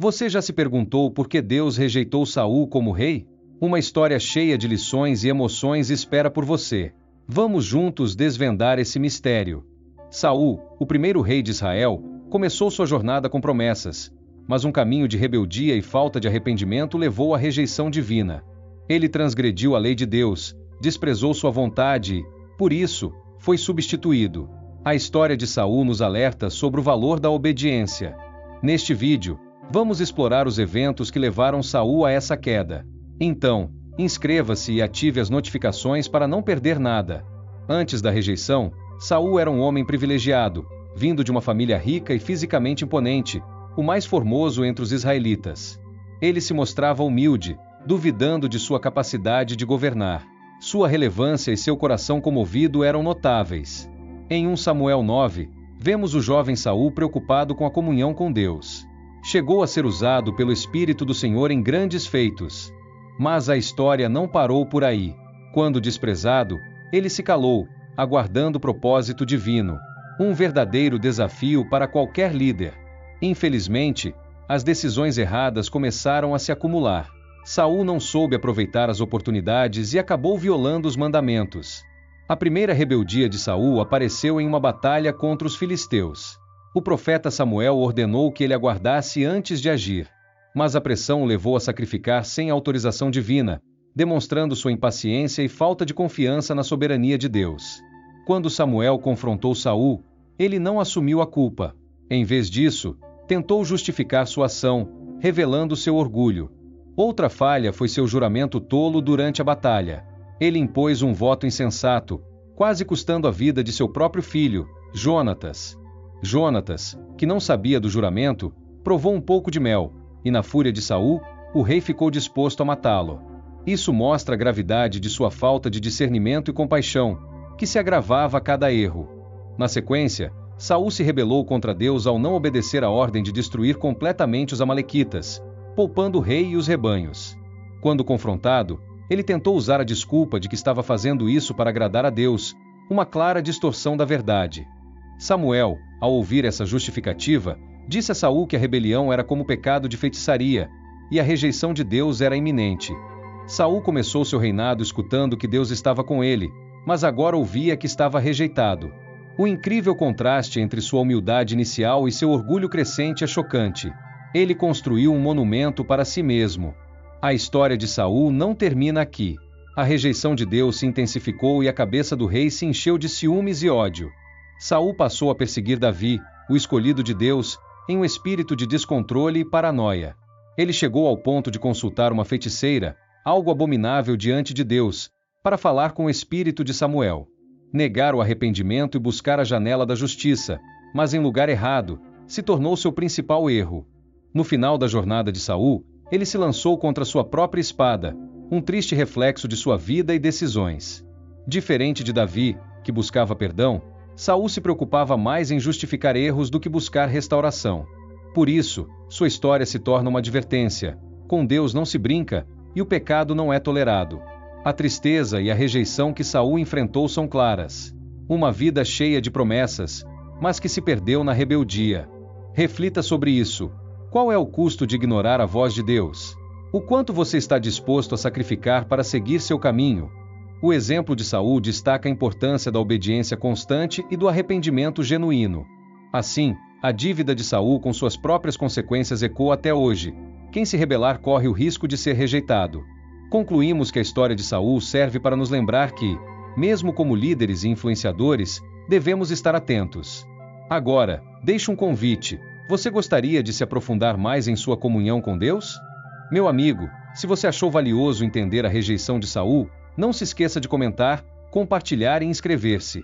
Você já se perguntou por que Deus rejeitou Saul como rei? Uma história cheia de lições e emoções espera por você. Vamos juntos desvendar esse mistério. Saul, o primeiro rei de Israel, começou sua jornada com promessas, mas um caminho de rebeldia e falta de arrependimento levou à rejeição divina. Ele transgrediu a lei de Deus, desprezou sua vontade e, por isso, foi substituído. A história de Saul nos alerta sobre o valor da obediência. Neste vídeo, vamos explorar os eventos que levaram Saul a essa queda. Então, inscreva-se e ative as notificações para não perder nada. Antes da rejeição, Saul era um homem privilegiado, vindo de uma família rica e fisicamente imponente, o mais formoso entre os israelitas. Ele se mostrava humilde, duvidando de sua capacidade de governar. Sua relevância e seu coração comovido eram notáveis. Em 1 Samuel 9, vemos o jovem Saul preocupado com a comunhão com Deus. Chegou a ser usado pelo Espírito do Senhor em grandes feitos. Mas a história não parou por aí. Quando desprezado, ele se calou, aguardando o propósito divino. Um verdadeiro desafio para qualquer líder. Infelizmente, as decisões erradas começaram a se acumular. Saul não soube aproveitar as oportunidades e acabou violando os mandamentos. A primeira rebeldia de Saul apareceu em uma batalha contra os filisteus. O profeta Samuel ordenou que ele aguardasse antes de agir. Mas a pressão o levou a sacrificar sem autorização divina, demonstrando sua impaciência e falta de confiança na soberania de Deus. Quando Samuel confrontou Saul, ele não assumiu a culpa. Em vez disso, tentou justificar sua ação, revelando seu orgulho. Outra falha foi seu juramento tolo durante a batalha. Ele impôs um voto insensato, quase custando a vida de seu próprio filho, Jonatas. Jonatas, que não sabia do juramento, provou um pouco de mel, e na fúria de Saul, o rei ficou disposto a matá-lo. Isso mostra a gravidade de sua falta de discernimento e compaixão, que se agravava a cada erro. Na sequência, Saul se rebelou contra Deus ao não obedecer a ordem de destruir completamente os amalequitas, poupando o rei e os rebanhos. Quando confrontado, ele tentou usar a desculpa de que estava fazendo isso para agradar a Deus, uma clara distorção da verdade. Samuel, ao ouvir essa justificativa, disse a Saul que a rebelião era como pecado de feitiçaria, e a rejeição de Deus era iminente. Saul começou seu reinado escutando que Deus estava com ele, mas agora ouvia que estava rejeitado. O incrível contraste entre sua humildade inicial e seu orgulho crescente é chocante. Ele construiu um monumento para si mesmo. A história de Saul não termina aqui. A rejeição de Deus se intensificou e a cabeça do rei se encheu de ciúmes e ódio. Saul passou a perseguir Davi, o escolhido de Deus, em um espírito de descontrole e paranoia. Ele chegou ao ponto de consultar uma feiticeira, algo abominável diante de Deus, para falar com o espírito de Samuel. Negar o arrependimento e buscar a janela da justiça, mas em lugar errado, se tornou seu principal erro. No final da jornada de Saul, ele se lançou contra sua própria espada, um triste reflexo de sua vida e decisões. Diferente de Davi, que buscava perdão, Saul se preocupava mais em justificar erros do que buscar restauração. Por isso, sua história se torna uma advertência: com Deus não se brinca, e o pecado não é tolerado. A tristeza e a rejeição que Saul enfrentou são claras. Uma vida cheia de promessas, mas que se perdeu na rebeldia. Reflita sobre isso. Qual é o custo de ignorar a voz de Deus? O quanto você está disposto a sacrificar para seguir seu caminho? O exemplo de Saul destaca a importância da obediência constante e do arrependimento genuíno. Assim, a dívida de Saul com suas próprias consequências ecoa até hoje. Quem se rebelar corre o risco de ser rejeitado. Concluímos que a história de Saul serve para nos lembrar que, mesmo como líderes e influenciadores, devemos estar atentos. Agora, deixo um convite. Você gostaria de se aprofundar mais em sua comunhão com Deus? Meu amigo, se você achou valioso entender a rejeição de Saul, não se esqueça de comentar, compartilhar e inscrever-se.